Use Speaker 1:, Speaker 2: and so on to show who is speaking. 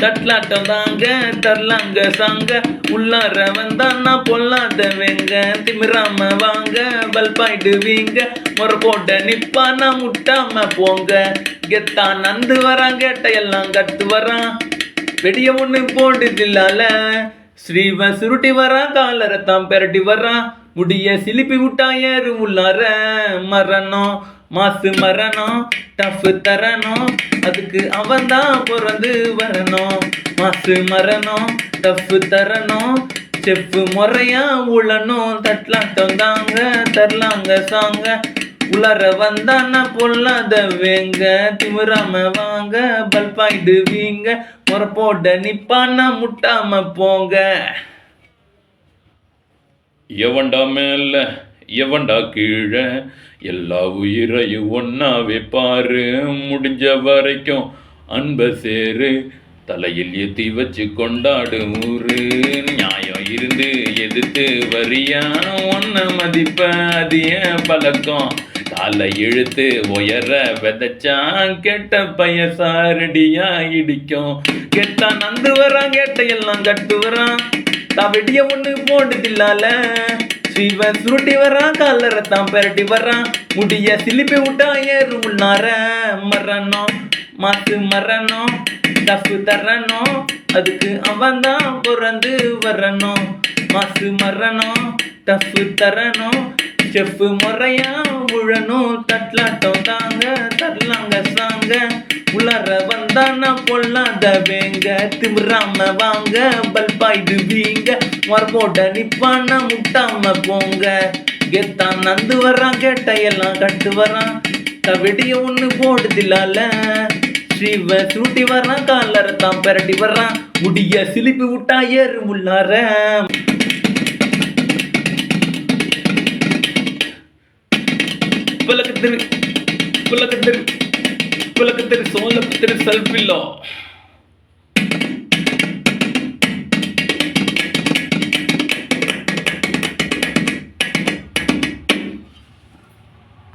Speaker 1: தட்லாட்டம் தாங்க தரலாங்க சாங்க உள்ளார வந்தான்னா பொல்லாதவங்க திமிராம வாங்க பல்பாயிடுவீங்க முறை போட்ட நிப்பானா முட்டாம போங்க கெத்தான் நந்து வரான் கேட்டையெல்லாம் கட்டு வரான் வெடிய ஒண்ணு போடுதில்லால ஸ்ரீவன் சுருட்டி வரான் காலரத்தான் பெரட்டி வரான் முடிய சிலிப்பி விட்டா ஏறு உள்ளார மரணம் மாசு மரணம் டஃப் தரணும் அதுக்கு அவன் தான் பிறந்து வரணும் மாசு மரணம் டஃப் தரணும் செப்பு முறையா உழணும் தட்லாட்டம் தாங்க தரலாங்க சாங்க உலர வந்தான்னா பொல்லாதவங்க திமிராம வாங்க பல்பாயிடுவீங்க முறை போட நிப்பானா முட்டாம போங்க.
Speaker 2: எவன்டா மேல எவன்டா கீழே எல்லா உயிரையும் ஒன்னாவே பாரு முடிஞ்ச வரைக்கும் அன்ப சேரு தலையில் ஏத்தி வச்சு கொண்டாடு ஊரு நியாயம் இருந்து எதிர்த்து வரியா ஒன்ன மதிப்ப அது ஏன் பழக்கம் காலை இழுத்து உயர விதைச்சான் கெட்ட பைய சாரடியா இடிக்கும் கெட்டான் நந்து வரான் கேட்டையெல்லாம் கட்டு வரான் வெடிய ஒண்ணு போடுதில்லால ஸ்ரீவன் சுருட்டி வரான் காலரத்தான் பெரட்டி வரான் முடிய சிலிப்பி விட்டா ஏறு உள்ளார மரணம் மாசு மரணம் டஃப் தரணும் அதுக்கு அவன் தான் பிறந்து வரணும் மாசு மரணம் டஃப் தரணும் செப்பு முறையா உழணும் தட்லாட்டம் தாங்க தரலாங்க சாங்க உலர வந்தானா பொல்லாதவங்க திமிராம வாங்க பல்பாயிடுவீங்க மரபோட நிப்பானா முட்டாம போங்க கெத்தான் நந்து வரான் கேட்டையெல்லாம் கட்டு வரான் வெடிய ஒண்ணு போடுதில்லால ஸ்ரீவ சூட்டி வரான் காலரத்தான் பெரட்டி வரான் முடிய சிலிப்பி விட்டா ஏறு உள்ளார புலக்கத்திரு புலக்கத்திரு புலக்கத்திரு சோலக்கத்திரு செல்ஃபில்லோ